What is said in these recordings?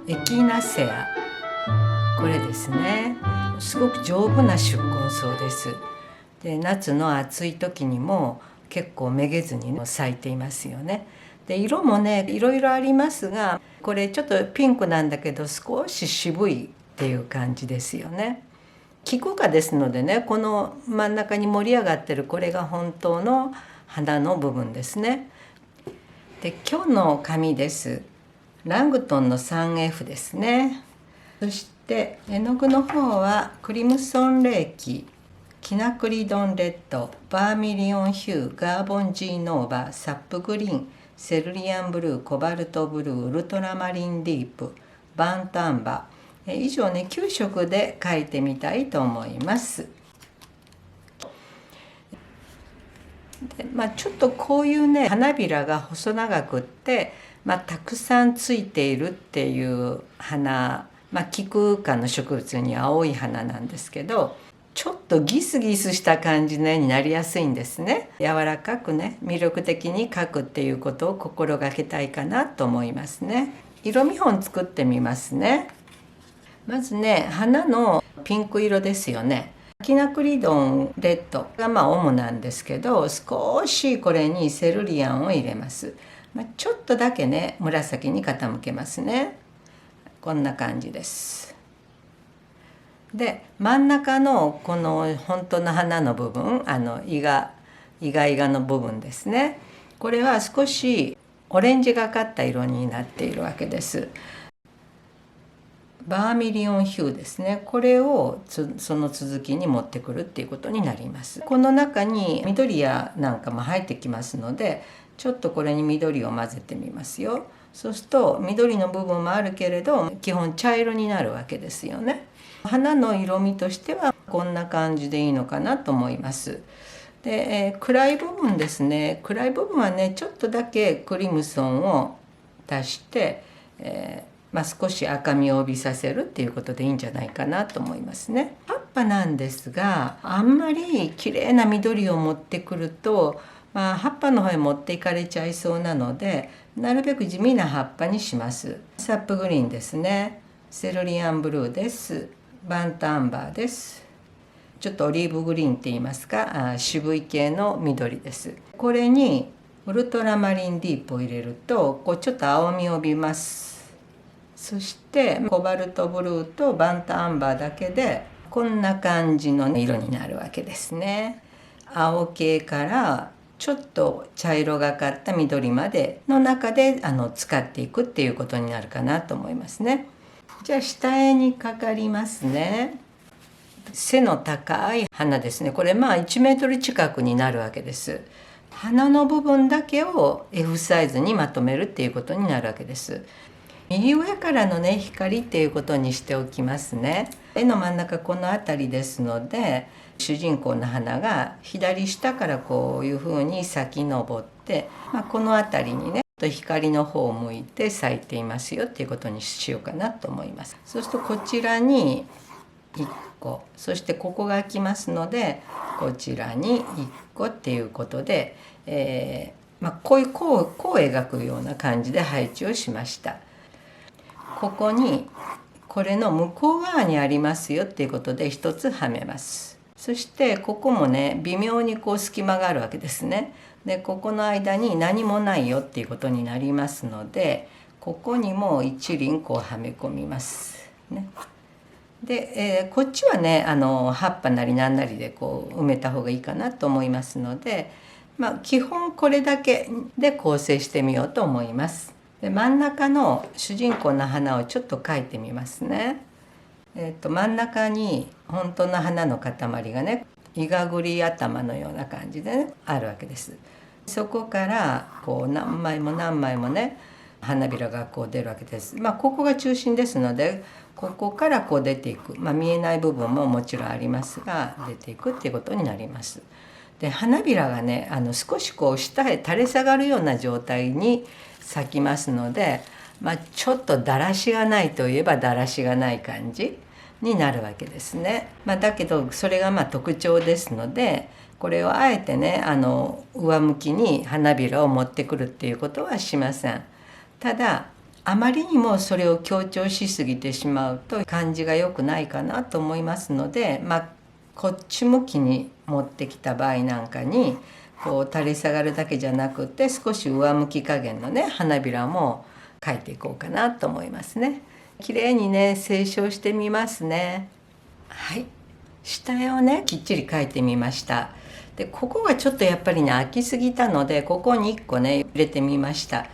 エキナセア、これですね。すごく丈夫な宿根草です。で、夏の暑い時にも結構めげずに咲いていますよね。で、色もねいろいろありますが、これちょっとピンクなんだけど少し渋いっていう感じですよね。キク科ですのでね、この真ん中に盛り上がってるこれが本当の花の部分ですね。で、今日の紙です。ラングトンの 3F ですね。そして絵の具の方はクリムソンレーキ、キナクリドンレッド、バーミリオンヒュー、ガーボンジーノーバ、サップグリーン、セルリアンブルー、コバルトブルー、ウルトラマリンディープ、バーントアンバー、以上ね9色で描いてみたいと思います。で、ちょっとこういうね花びらが細長くって、たくさんついているっていう花、キク科の植物に青い花なんですけど、ちょっとギスギスした感じの絵になりやすいんですね。柔らかくね魅力的に描くっていうことを心がけたいかなと思いますね。色見本作ってみますね。まずね、花のピンク色ですよね。キナクリドンレッドが主なんですけど、少しこれにセルリアンを入れます。ちょっとだけね紫に傾けますね。こんな感じです。で、真ん中のこの本当の花の部分、イガの部分ですね。これは少しオレンジがかった色になっているわけです。バーミリオンヒューですね。これをその続きに持ってくるっていうことになります。この中に緑やなんかも入ってきますので、ちょっとこれに緑を混ぜてみますよ。そうすると緑の部分もあるけれど基本茶色になるわけですよね。花の色味としてはこんな感じでいいのかなと思います。で、暗い部分ですね。暗い部分はねちょっとだけクリムソンを足して、少し赤みを帯びさせるっていうことでいいんじゃないかなと思いますね。葉っぱなんですが、あんまり綺麗な緑を持ってくると、葉っぱの方へ持っていかれちゃいそうなので、なるべく地味な葉っぱにします。サップグリーンですね。セルリアンブルーです。バンタアンバーです。ちょっとオリーブグリーンって言いますか、渋い系の緑です。これにウルトラマリンディープを入れるとちょっと青みを帯びます。そしてコバルトブルーとバンタアンバーだけでこんな感じの色になるわけですね。青系からちょっと茶色がかった緑までの中で使っていくっていうことになるかなと思いますね。じゃあ下絵にかかりますね。背の高い花ですね。これ1メートル近くになるわけです。花の部分だけを F サイズにまとめるっていうことになるわけです。右上からのね光っていうことにしておきますね。絵の真ん中この辺りですので、主人公の花が左下からこういうふうに咲き上って、この辺りにね光の方を向いて咲いていますよっていうことにしようかなと思います。そうするとこちらに1個、そしてここが空きますのでこちらに1個っていうことで、こういうこう描くような感じで配置をしました。ここにこれの向こう側にありますよっていうことで一つはめます。そしてここもね微妙に隙間があるわけですね。でここの間に何もないよっていうことになりますので、ここにも一輪はめ込みますね。で、こっちはね葉っぱなりなんなりで埋めた方がいいかなと思いますので、基本これだけで構成してみようと思います。で、真ん中の主人公の花をちょっと描いてみますね。真ん中に本当の花の塊がねイガグリ頭のような感じでねあるわけです。そこから何枚も何枚もね花びらが出るわけです。ここが中心ですので、ここから出ていく、見えない部分ももちろんありますが出ていくっていうことになります。で、花びらがね少し下へ垂れ下がるような状態に咲きますので、ちょっとだらしがないといえばだらしがない感じになるわけですね。だけどそれが特徴ですので、これをあえてね上向きに花びらを持ってくるっていうことはしません。ただあまりにもそれを強調しすぎてしまうと感じが良くないかなと思いますので、こっち向きに持ってきた場合なんかにこう垂れ下がるだけじゃなくて少し上向き加減のね花びらも描いていこうかなと思いますね。綺麗にね清書してみますね。はい、下絵をねきっちり描いてみました。でここがちょっとやっぱりね空きすぎたのでここに1個ね入れてみました。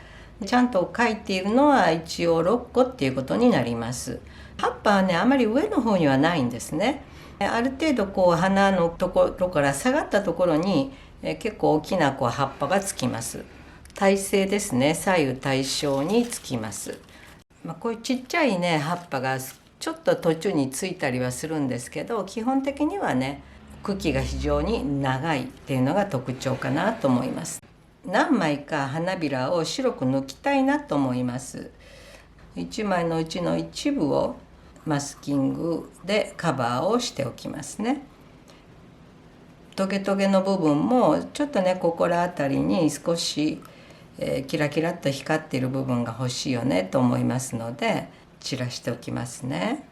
ちゃんと描いているのは一応6個っていうことになります。葉っぱはねあまり上の方にはないんですね。ある程度こう花のところから下がったところに結構大きなこう葉っぱがつきます。体勢ですね、左右対称につきます。こういうちっちゃいね葉っぱがちょっと途中についたりはするんですけど、基本的にはね茎が非常に長いっていうのが特徴かなと思います。何枚か花びらを白く抜きたいなと思います。1枚のうちの一部をマスキングでカバーをしておきますね。トゲトゲの部分もちょっとねここら辺りに少し、キラキラっと光っている部分が欲しいよねと思いますので散らしておきますね。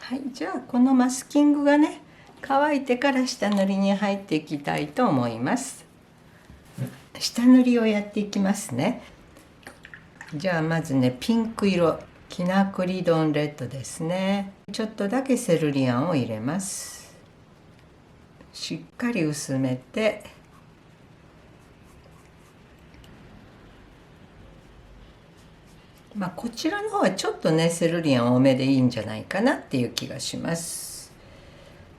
はい、じゃあこのマスキングがね乾いてから下塗りに入っていきたいと思います。下塗りをやっていきますね。じゃあまずねピンク色キナクリドンレッドですね。ちょっとだけセルリアンを入れます。しっかり薄めてこちらの方はちょっとねセルリアン多めでいいんじゃないかなっていう気がします。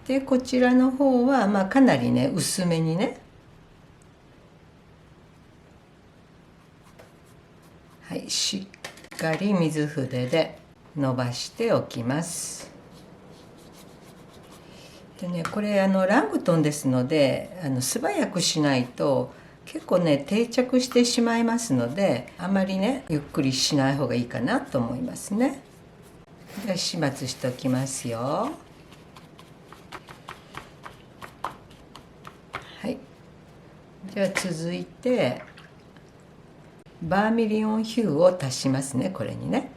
でこちらの方はかなりね薄めにね、はい、しっかり水筆で伸ばしておきます。でねこれラングトンですので素早くしないと結構ね定着してしまいますので、あまりねゆっくりしない方がいいかなと思いますね。では始末しておきますよ。はい、じゃあ続いてバーミリオンヒューを足しますね。これにね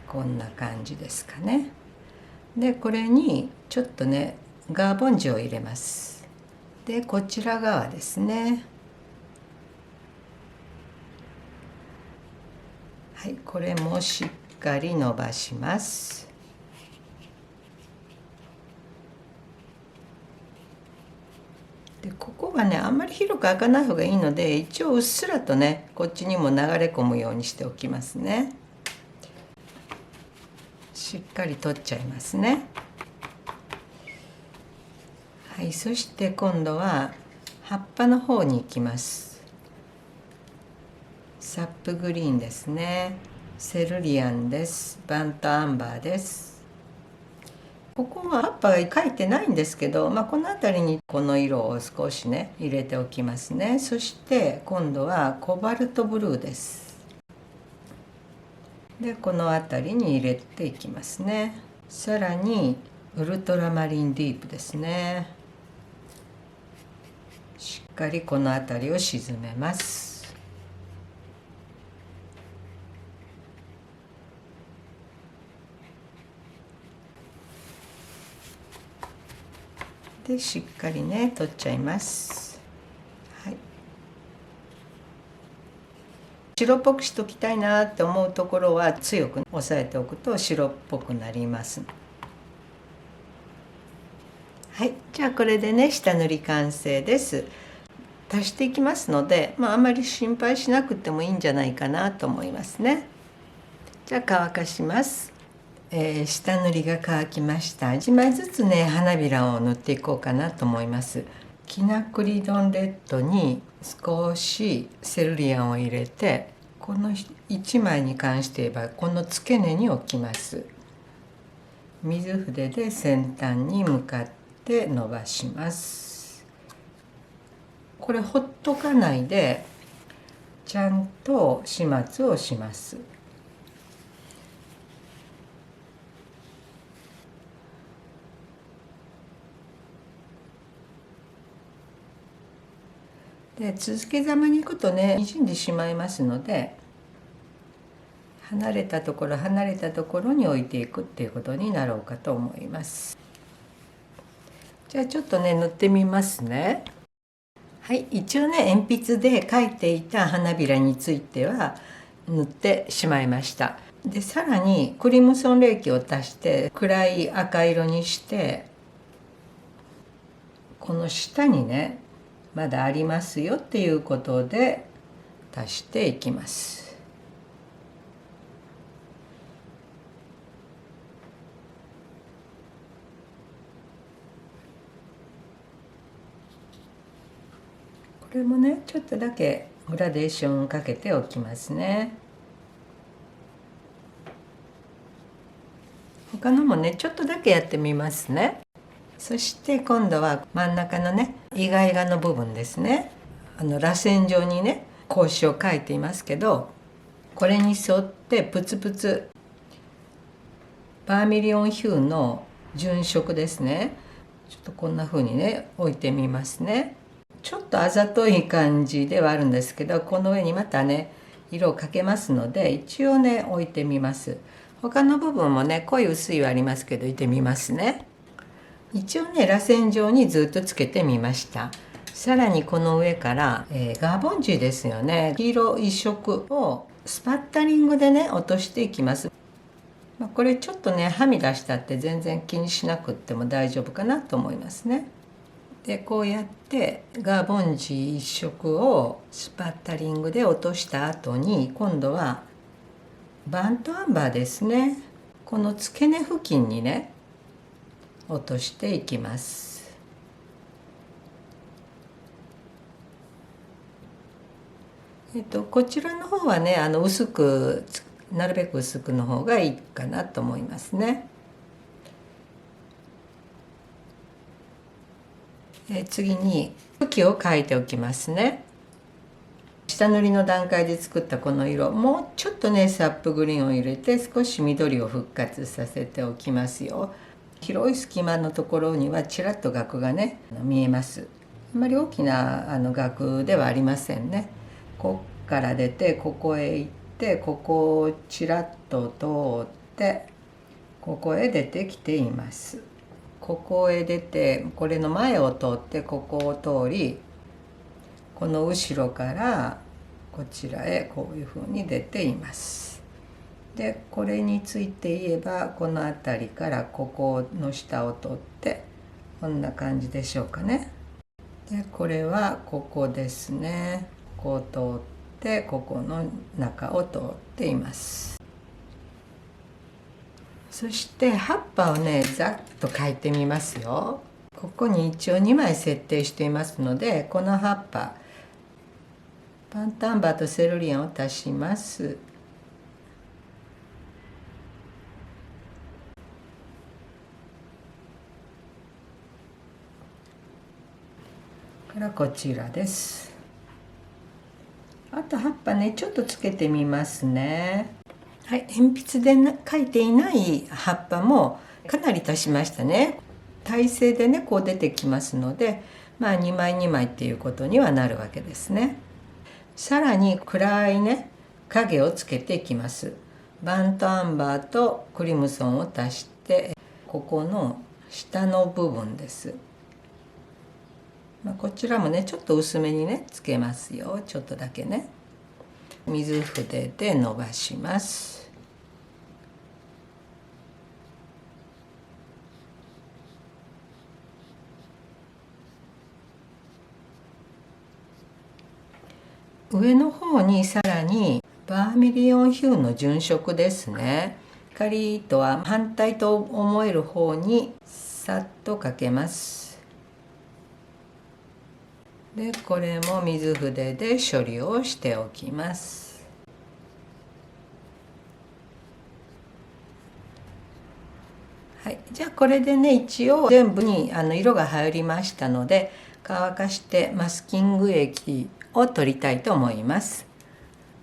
こんな感じですかね。でこれにちょっとねガーボンジを入れます。でこちら側ですね、はい、これもしっかり伸ばします。でここがねあんまり広く開かない方がいいので一応うっすらとねこっちにも流れ込むようにしておきますね。しっかり取っちゃいますね。はい、そして今度は葉っぱの方に行きます。サップグリーンですね。セルリアンです。バントアンバーです。ここは葉っぱが描いてないんですけど、この辺りにこの色を少しね入れておきますね。そして今度はコバルトブルーです。でこの辺りに入れていきますね。さらにウルトラマリンディープですね。しっかりこの辺りを沈めます。でしっかりね取っちゃいます。はい、白っぽくしときたいなって思うところは強く押さえておくと白っぽくなります。はい、じゃあこれでね下塗り完成です。足していきますので、あんまり心配しなくてもいいんじゃないかなと思いますね。じゃあ乾かします。下塗りが乾きました。1枚ずつね花びらを塗っていこうかなと思います。キナクリドンレッドに少しセルリアンを入れて、この1枚に関して言えばこの付け根に置きます。水筆で先端に向かって伸ばします。これほっとかないでちちゃんと始末をします。で続けざまにいくとねにじんでしまいますので、離れたところに置いていくっていうことになろうかと思います。じゃあちょっとね塗ってみますね。はい、一応ね鉛筆で描いていた花びらについては塗ってしまいました。でさらにクリムソン冷気を足して暗い赤色にして、この下にねまだありますよっていうことで足していきます。これもねちょっとだけグラデーションかけておきますね。他のもねちょっとだけやってみますね。そして今度は真ん中のねイガイガの部分ですね。螺旋状にね格子を描いていますけど、これに沿ってプツプツバーミリオンヒューの純色ですね。ちょっとこんな風にね置いてみますね。ちょっとあざとい感じではあるんですけど、この上にまたね色をかけますので一応ね置いてみます。他の部分もね濃い薄いはありますけど置いてみますね。一応ね螺旋状にずっとつけてみました。さらにこの上から、ガーボンジーですよね、黄色一色をスパッタリングでね落としていきます。これちょっとねはみ出したって全然気にしなくっても大丈夫かなと思いますね。でこうやってガーボンジー一色をスパッタリングで落とした後に、今度はバントアンバーですね、この付け根付近にね落としていきます。こちらの方はね薄く、なるべく薄くの方がいいかなと思いますね。次に茎を描いておきますね。下塗りの段階で作ったこの色、もうちょっとねサップグリーンを入れて少し緑を復活させておきますよ。広い隙間のところにはちらっと額がね見えます。あまり大きな額ではありませんね。こっから出てここへ行って、ここをちらっと通ってここへ出てきています。ここへ出てこれの前を通ってここを通り、この後ろからこちらへこういうふうに出ています。でこれについて言えばこの辺りからここの下を通ってこんな感じでしょうかね。でこれはここですね、こう通ってここの中を通っています。そして葉っぱをねざっと描いてみますよ。ここに一応2枚設定していますので、この葉っぱパンタンバーとセルリアンを足します。からこちらです。あと葉っぱねちょっとつけてみますね。はい、鉛筆で描いていない葉っぱもかなり足しましたね。体勢でねこう出てきますので、2枚2枚っていうことにはなるわけですね。さらに暗いね影をつけていきます。バントアンバーとクリムソンを足して、ここの下の部分です。こちらもねちょっと薄めにねつけますよ。ちょっとだけね水筆で伸ばします。上の方にさらにバーミリオンヒューの純色ですね、光とは反対と思える方にさっとかけます。でこれも水筆で処理をしておきます。はい、じゃあこれでね一応全部に色が入りましたので、乾かしてマスキング液を取りたいと思います。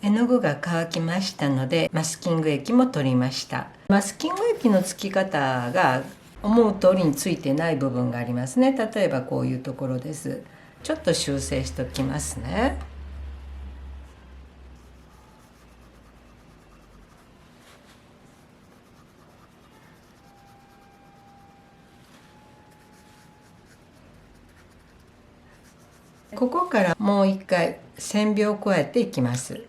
絵の具が乾きましたのでマスキング液も取りました。マスキング液のつき方が思う通りについてない部分がありますね。例えばこういうところです。ちょっと修正しておきますね。ここからもう一回線描を加えていきます。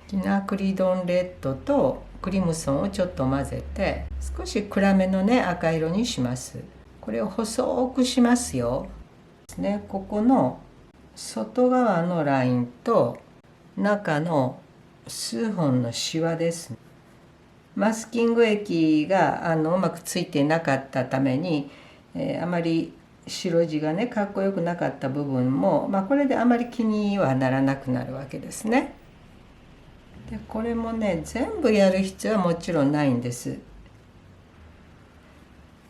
キナクリドンレッドとクリムソンをちょっと混ぜて少し暗めのね赤色にします。これを細くしますよ。ここの外側のラインと中の数本のシワです。マスキング液がうまくついてなかったために、あまり白地がねかっこよくなかった部分も、これであまり気にはならなくなるわけですね。でこれもね全部やる必要はもちろんないんです。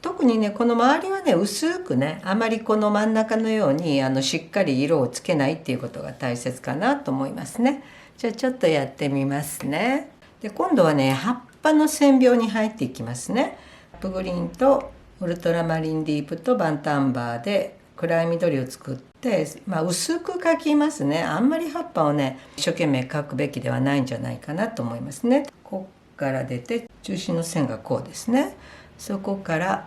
特にねこの周りはね薄くねあまりこの真ん中のようにしっかり色をつけないっていうことが大切かなと思いますね。じゃあちょっとやってみますね。で今度はね葉っぱの線描に入っていきますね。アップグリーンとウルトラマリンディープとバンタンバーで暗い緑を作って、薄く描きますね。あんまり葉っぱをね一生懸命描くべきではないんじゃないかなと思いますね。こっから出て中心の線がこうですね。そこから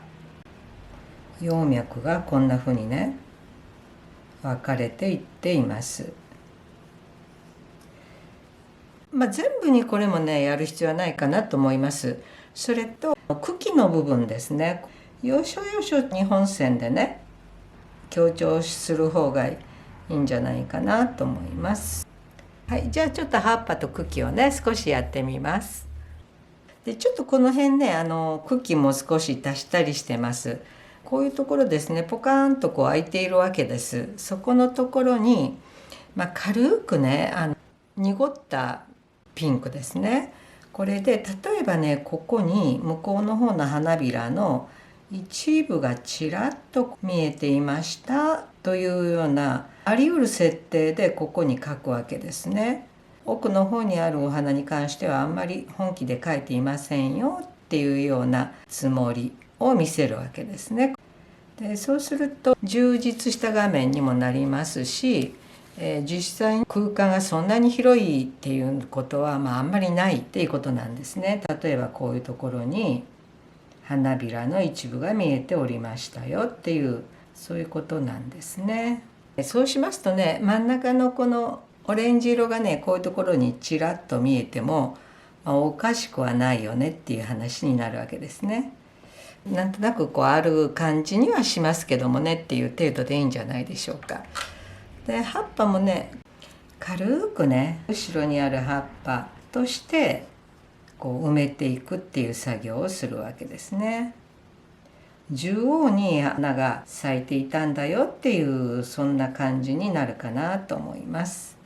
葉脈がこんな風にね分かれていっています。全部にこれもねやる必要はないかなと思います。それと茎の部分ですね。要所要所2本線でね強調する方がいいんじゃないかなと思います。はい、じゃあちょっと葉っぱと茎をね少しやってみます。でちょっとこの辺ね茎も少し足したりしてます。こういうところですねポカーンとこう開いているわけです。そこのところに、軽くね濁ったピンクですね。これで例えばねここに向こうの方の花びらの一部がちらっと見えていましたというようなあり得る設定でここに描くわけですね。奥の方にあるお花に関してはあんまり本気で描いていませんよっていうようなつもりを見せるわけですね。でそうすると充実した画面にもなりますし、実際に空間がそんなに広いっていうことは、あんまりないっていうことなんですね。例えばこういうところに花びらの一部が見えておりましたよっていうそういうことなんですね。そうしますとね真ん中のこのオレンジ色がねこういうところにちらっと見えても、おかしくはないよねっていう話になるわけですね。なんとなくこうある感じにはしますけどもねっていう程度でいいんじゃないでしょうか。で葉っぱもね軽くね後ろにある葉っぱとしてこう埋めていくっていう作業をするわけですね。縦横に花が咲いていたんだよっていうそんな感じになるかなと思います。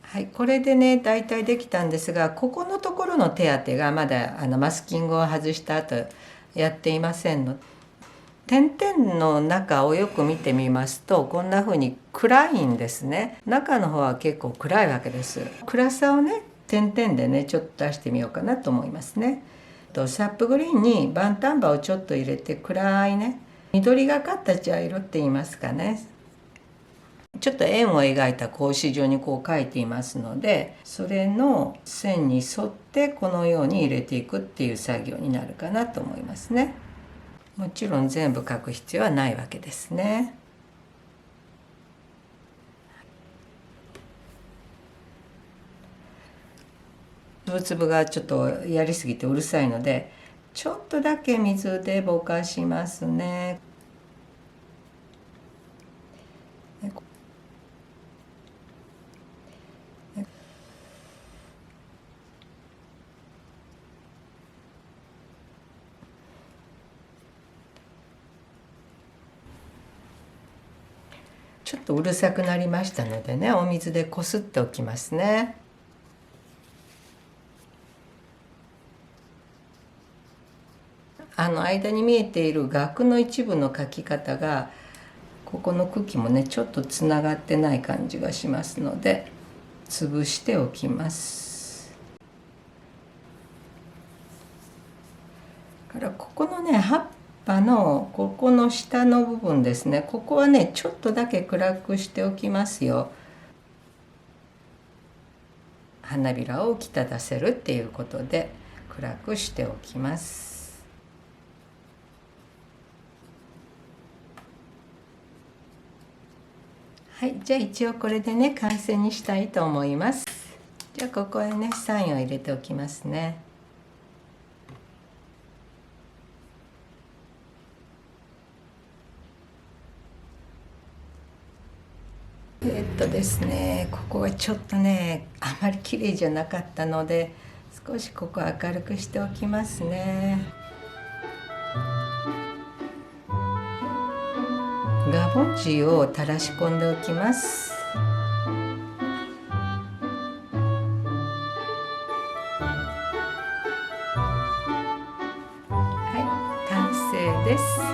はい、これでね大体できたんですがここのところの手当てがまだマスキングを外した後やっていませんので点々の中をよく見てみますとこんな風に暗いんですね。中の方は結構暗いわけです。暗さをね点々でねちょっと出してみようかなと思いますね。サップグリーンにバンタンバをちょっと入れて暗いね緑がかった茶色って言いますかねちょっと円を描いた格子状にこう描いていますのでそれの線に沿ってこのように入れていくっていう作業になるかなと思いますね。もちろん全部描く必要はないわけですね。つぶつぶがちょっとやりすぎてうるさいのでちょっとだけ水でぼかしますね。ちょっとうるさくなりましたのでねお水でこすっておきますね。間に見えている額の一部の描き方がここの茎もねちょっとつながってない感じがしますので潰しておきます。からここのね葉っぱのここの下の部分ですね、ここはねちょっとだけ暗くしておきますよ。花びらを浮き立たせるっていうことで暗くしておきます。はい、じゃあ一応これでね完成にしたいと思います。じゃあここへねサインを入れておきますね。ですね、ここはちょっとねあまり綺麗じゃなかったので少しここ明るくしておきますね。ガボンジを垂らし込んでおきます。はい、完成です。